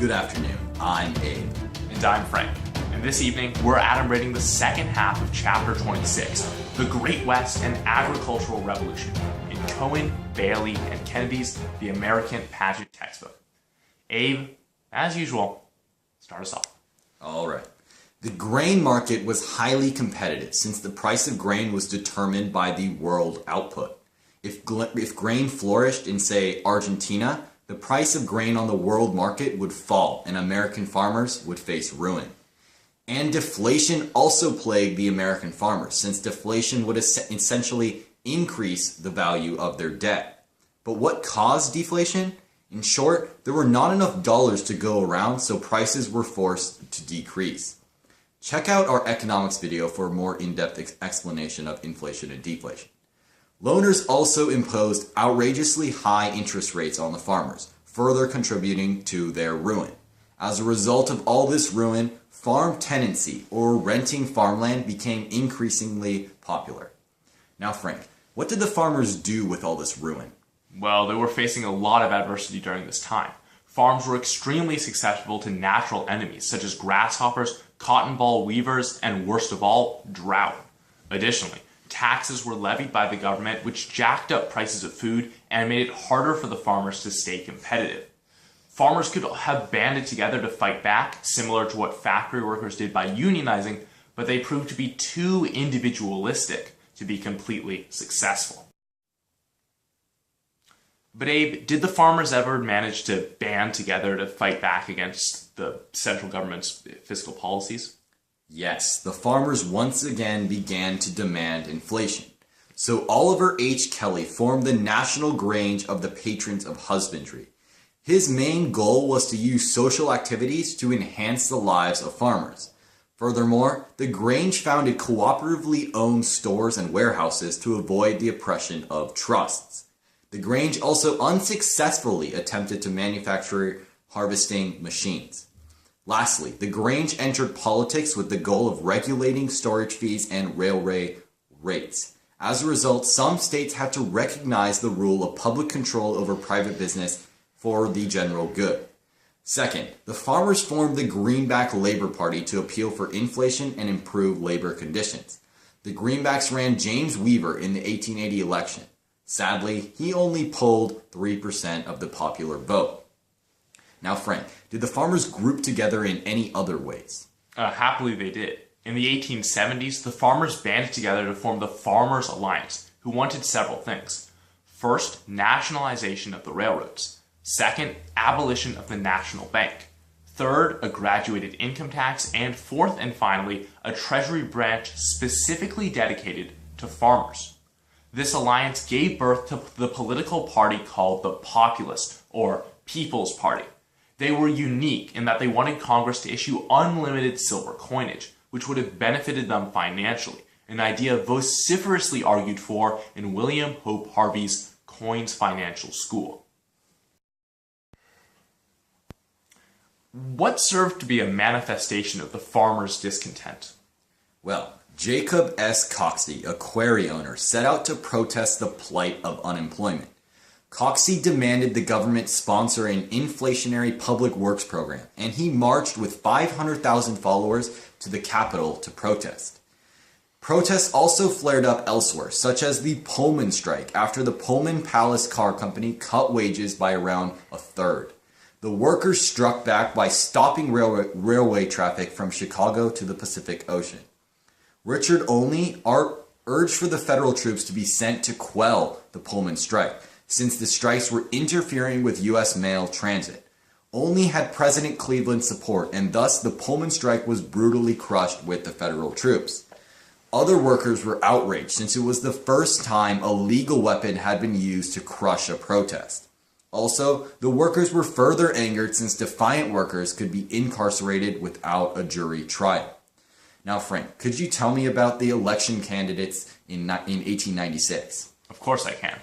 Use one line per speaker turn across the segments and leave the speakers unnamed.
Good afternoon, I'm Abe.
And I'm Frank. And this evening, we're adumbrating the second half of Chapter 26, The Great West and Agricultural Revolution, in Cohen, Bailey, and Kennedy's The American Pageant textbook. Abe, as usual, start us off.
All right. The grain market was highly competitive since the price of grain was determined by the world output. If grain flourished in, say, Argentina, the price of grain on the world market would fall and American farmers would face ruin. And deflation also plagued the American farmers, since deflation would essentially increase the value of their debt. But what caused deflation? In short, there were not enough dollars to go around, so prices were forced to decrease. Check out our economics video for a more in-depth explanation of inflation and deflation. Loaners also imposed outrageously high interest rates on the farmers, further contributing to their ruin. As a result of all this ruin, farm tenancy, or renting farmland, became increasingly popular. Now, Frank, what did the farmers do with all this ruin?
Well, they were facing a lot of adversity during this time. Farms were extremely susceptible to natural enemies such as grasshoppers, cotton ball weavers, and worst of all, drought. Additionally, taxes were levied by the government, which jacked up prices of food and made it harder for the farmers to stay competitive. Farmers could have banded together to fight back, similar to what factory workers did by unionizing, but they proved to be too individualistic to be completely successful. But Abe, did the farmers ever manage to band together to fight back against the central government's fiscal policies?
Yes, the farmers once again began to demand inflation. So Oliver H. Kelly formed the National Grange of the Patrons of Husbandry. His main goal was to use social activities to enhance the lives of farmers. Furthermore, the Grange founded cooperatively owned stores and warehouses to avoid the oppression of trusts. The Grange also unsuccessfully attempted to manufacture harvesting machines. Lastly, the Grange entered politics with the goal of regulating storage fees and railway rates. As a result, some states had to recognize the rule of public control over private business for the general good. Second, the farmers formed the Greenback Labor Party to appeal for inflation and improve labor conditions. The Greenbacks ran James Weaver in the 1880 election. Sadly, he only polled 3% of the popular vote. Now, Frank, did the farmers group together in any other ways?
Happily they did. In the 1870s, the farmers banded together to form the Farmers Alliance, who wanted several things. First, nationalization of the railroads. Second, abolition of the National Bank. Third, a graduated income tax. And fourth and finally, a treasury branch specifically dedicated to farmers. This alliance gave birth to the political party called the Populist, or People's Party. They were unique in that they wanted Congress to issue unlimited silver coinage, which would have benefited them financially, an idea vociferously argued for in William Hope Harvey's Coins Financial School. What served to be a manifestation of the farmers' discontent?
Well, Jacob S. Coxey, a quarry owner, set out to protest the plight of unemployment. Coxey demanded the government sponsor an inflationary public works program, and he marched with 500,000 followers to the Capitol to protest. Protests also flared up elsewhere, such as the Pullman strike after the Pullman Palace Car Company cut wages by around a third. The workers struck back by stopping railway traffic from Chicago to the Pacific Ocean. Richard Olney urged for the federal troops to be sent to quell the Pullman strike, since the strikes were interfering with U.S. mail transit. Olney had President Cleveland's support, and thus the Pullman strike was brutally crushed with the federal troops. Other workers were outraged, since it was the first time a legal weapon had been used to crush a protest. Also, the workers were further angered since defiant workers could be incarcerated without a jury trial. Now, Frank, could you tell me about the election candidates in 1896?
Of course I can.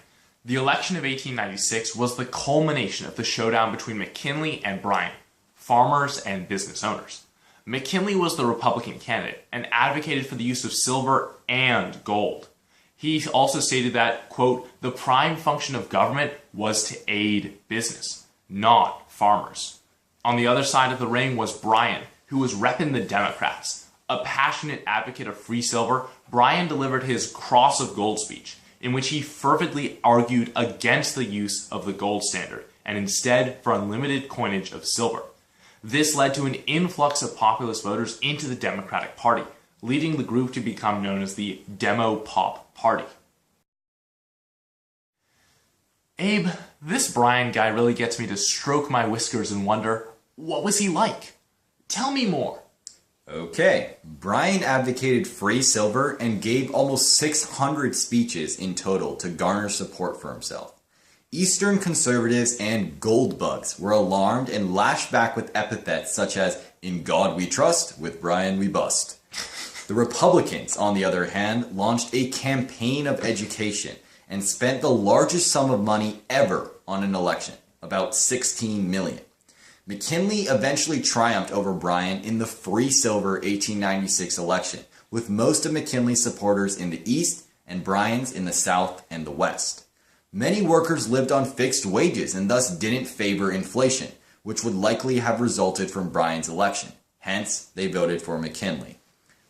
The election of 1896 was the culmination of the showdown between McKinley and Bryan, farmers and business owners. McKinley was the Republican candidate and advocated for the use of silver and gold. He also stated that, quote, the prime function of government was to aid business, not farmers. On the other side of the ring was Bryan, who was repping the Democrats. A passionate advocate of free silver, Bryan delivered his Cross of Gold speech, in which he fervently argued against the use of the gold standard, and instead for unlimited coinage of silver. This led to an influx of populist voters into the Democratic Party, leading the group to become known as the Demo-Pop Party. Abe, this Bryan guy really gets me to stroke my whiskers and wonder, what was he like? Tell me more.
Okay, Bryan advocated free silver and gave almost 600 speeches in total to garner support for himself. Eastern conservatives and gold bugs were alarmed and lashed back with epithets such as, "In God we trust, with Bryan we bust." The Republicans, on the other hand, launched a campaign of education and spent the largest sum of money ever on an election, about $16 million. McKinley eventually triumphed over Bryan in the free silver 1896 election, with most of McKinley's supporters in the East and Bryan's in the South and the West. Many workers lived on fixed wages and thus didn't favor inflation, which would likely have resulted from Bryan's election. Hence, they voted for McKinley.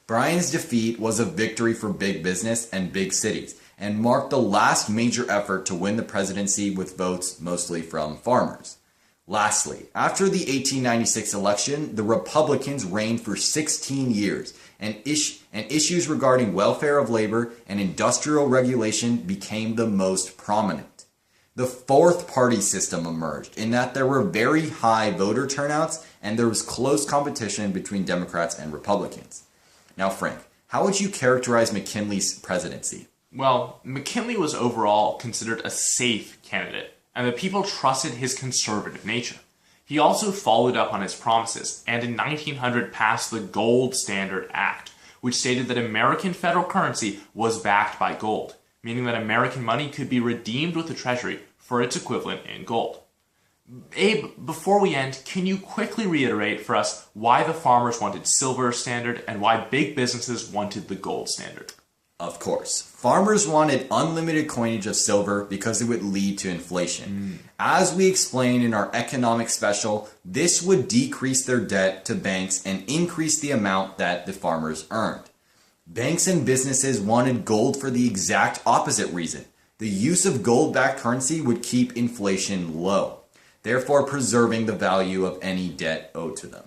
Bryan's defeat was a victory for big business and big cities, and marked the last major effort to win the presidency with votes mostly from farmers. Lastly, after the 1896 election, the Republicans reigned for 16 years, and issues regarding welfare of labor and industrial regulation became the most prominent. The fourth party system emerged in that there were very high voter turnouts and there was close competition between Democrats and Republicans. Now, Frank, how would you characterize McKinley's presidency?
Well, McKinley was overall considered a safe candidate, and the people trusted his conservative nature. He also followed up on his promises, and in 1900 passed the Gold Standard Act, which stated that American federal currency was backed by gold, meaning that American money could be redeemed with the Treasury for its equivalent in gold. Abe, before we end, can you quickly reiterate for us why the farmers wanted silver standard and why big businesses wanted the gold standard?
Of course. Farmers wanted unlimited coinage of silver because it would lead to inflation. As we explained in our economic special, this would decrease their debt to banks and increase the amount that the farmers earned. Banks and businesses wanted gold for the exact opposite reason. The use of gold-backed currency would keep inflation low, therefore preserving the value of any debt owed to them.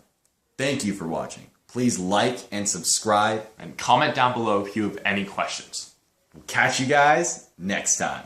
Thank you for watching. Please like and subscribe.
And comment down below if you have any questions.
We'll catch you guys next time.